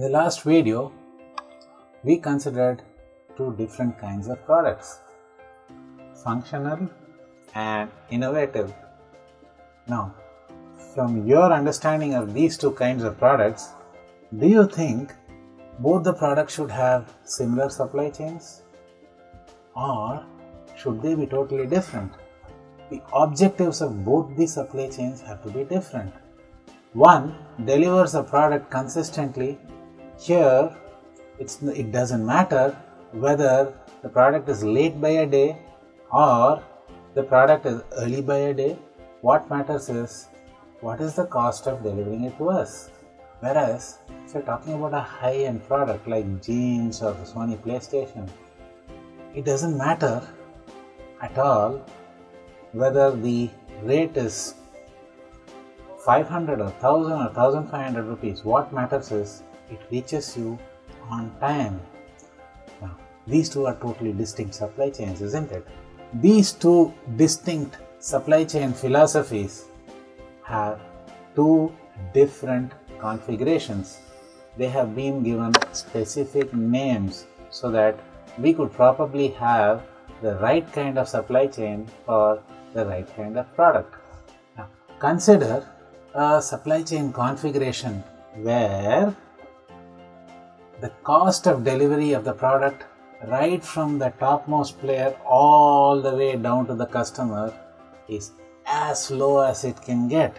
the last video, we considered two different kinds of products, functional and innovative. Now, from your understanding of these two kinds of products, do you think both the products should have similar supply chains? Or should they be totally different? The objectives of both the supply chains have to be different. One delivers a product consistently. Here, it doesn't matter whether the product is late by a day or the product is early by a day. What matters is what is the cost of delivering it to us. Whereas, if you're talking about a high-end product like jeans or the Sony PlayStation, it doesn't matter at all whether the rate is 500 or 1000 or 1500 rupees. What matters is it reaches you on time. Now, these two are totally distinct supply chains, isn't it? These two distinct supply chain philosophies have two different configurations. They have been given specific names so that we could probably have the right kind of supply chain for the right kind of product. Now, consider a supply chain configuration where the cost of delivery of the product right from the topmost player all the way down to the customer is as low as it can get.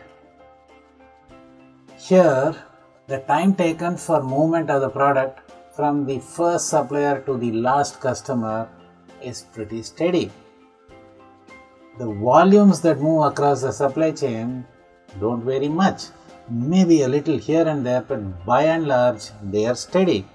Here, the time taken for movement of the product from the first supplier to the last customer is pretty steady. The volumes that move across the supply chain don't vary much, maybe a little here and there, but by and large they are steady.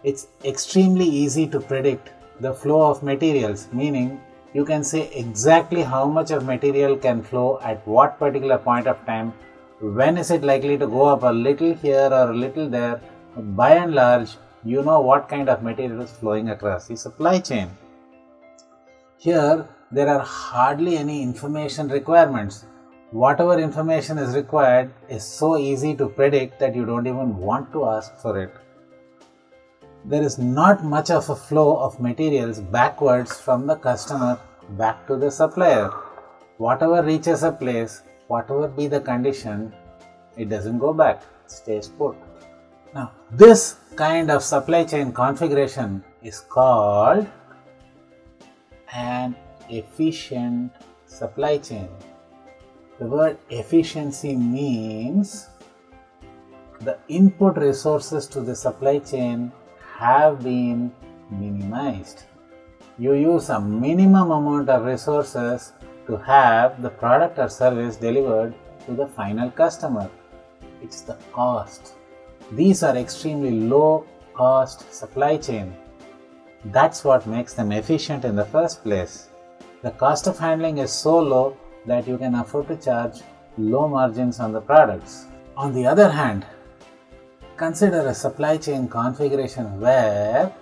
It's extremely easy to predict the flow of materials, meaning you can say exactly how much of material can flow at what particular point of time, when is it likely to go up a little here or a little there. By and large, you know what kind of material is flowing across the supply chain. Here, there are hardly any information requirements. Whatever information is required is so easy to predict that you don't even want to ask for it. There is not much of a flow of materials backwards from the customer back to the supplier. Whatever reaches a place, whatever be the condition, it doesn't go back, it stays put. Now, this kind of supply chain configuration is called an efficient supply chain. The word efficiency means the input resources to the supply chain have been minimized. You use a minimum amount of resources to have the product or service delivered to the final customer. It's the cost. These are extremely low cost supply chain. That's what makes them efficient in the first place. The cost of handling is so low that you can afford to charge low margins on the products. On the other hand, consider a supply chain configuration where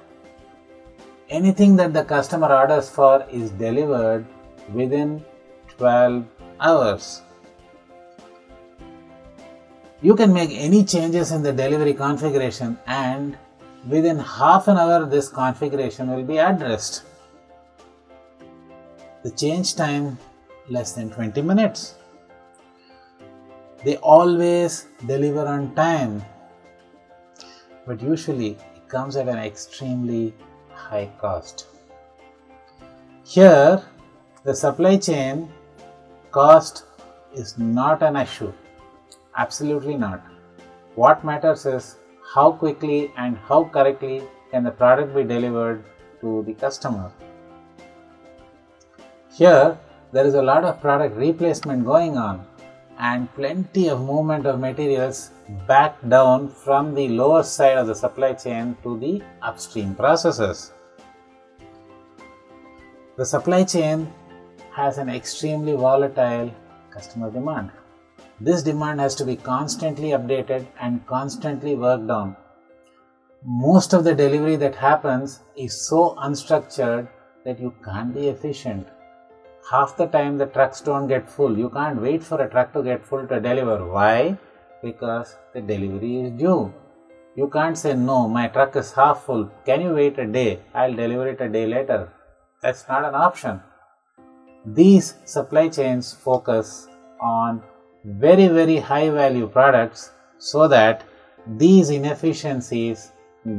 anything that the customer orders for is delivered within 12 hours. You can make any changes in the delivery configuration and within half an hour this configuration will be addressed. The change time less than 20 minutes. They always deliver on time, but usually it comes at an extremely high cost. Here, the supply chain cost is not an issue. Absolutely not. What matters is how quickly and how correctly can the product be delivered to the customer. Here, there is a lot of product replacement going on and plenty of movement of materials back down from the lower side of the supply chain to the upstream processes. The supply chain has an extremely volatile customer demand. This demand has to be constantly updated and constantly worked on. Most of the delivery that happens is so unstructured that you can't be efficient. Half the time the trucks don't get full. You can't wait for a truck to get full to deliver. Why? Because the delivery is due. You can't say, no, my truck is half full. Can you wait a day? I'll deliver it a day later. That's not an option. These supply chains focus on very, very high value products so that these inefficiencies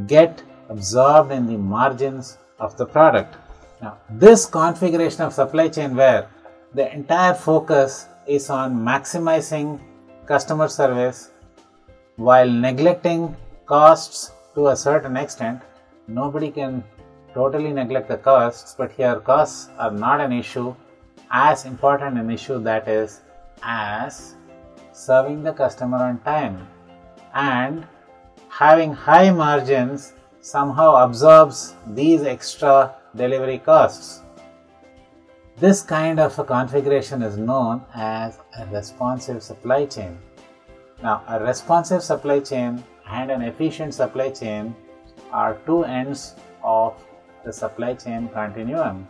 get absorbed in the margins of the product. Now, this configuration of supply chain where the entire focus is on maximizing customer service while neglecting costs to a certain extent. Nobody can totally neglect the costs, but here costs are not an issue. As important an issue that is as serving the customer on time, and having high margins somehow absorbs these extra delivery costs. This kind of a configuration is known as a responsive supply chain. Now, a responsive supply chain and an efficient supply chain are two ends of the supply chain continuum.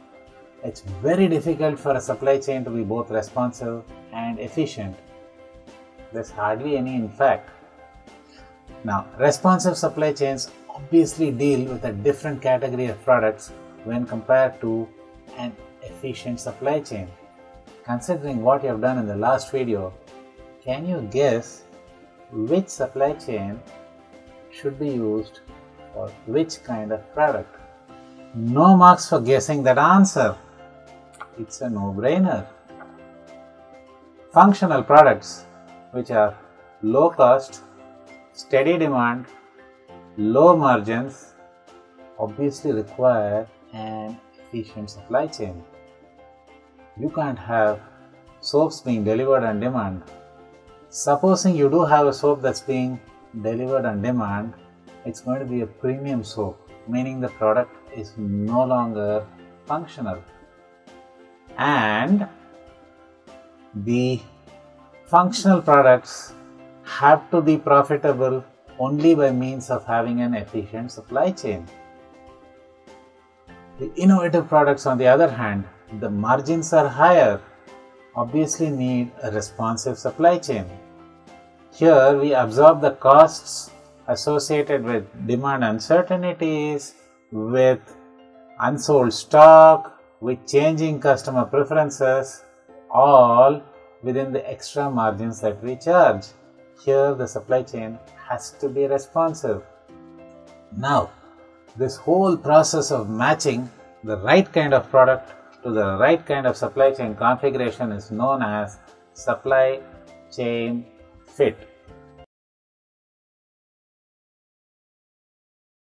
It's very difficult for a supply chain to be both responsive and efficient. There's hardly any in fact. Now, responsive supply chains obviously deal with a different category of products when compared to an efficient supply chain. Considering what you have done in the last video, can you guess which supply chain should be used for which kind of product? No marks for guessing that answer. It's a no-brainer. Functional products, which are low cost, steady demand, low margins, obviously require an efficient supply chain. You can't have soaps being delivered on demand. Supposing you do have a soap that's being delivered on demand, it's going to be a premium soap, meaning the product is no longer functional. And the functional products have to be profitable only by means of having an efficient supply chain. The innovative products, on the other hand, the margins are higher, obviously need a responsive supply chain. Here we absorb the costs associated with demand uncertainties, with unsold stock, with changing customer preferences, all within the extra margins that we charge. Here the supply chain has to be responsive. Now, this whole process of matching the right kind of product to the right kind of supply chain configuration is known as supply chain fit.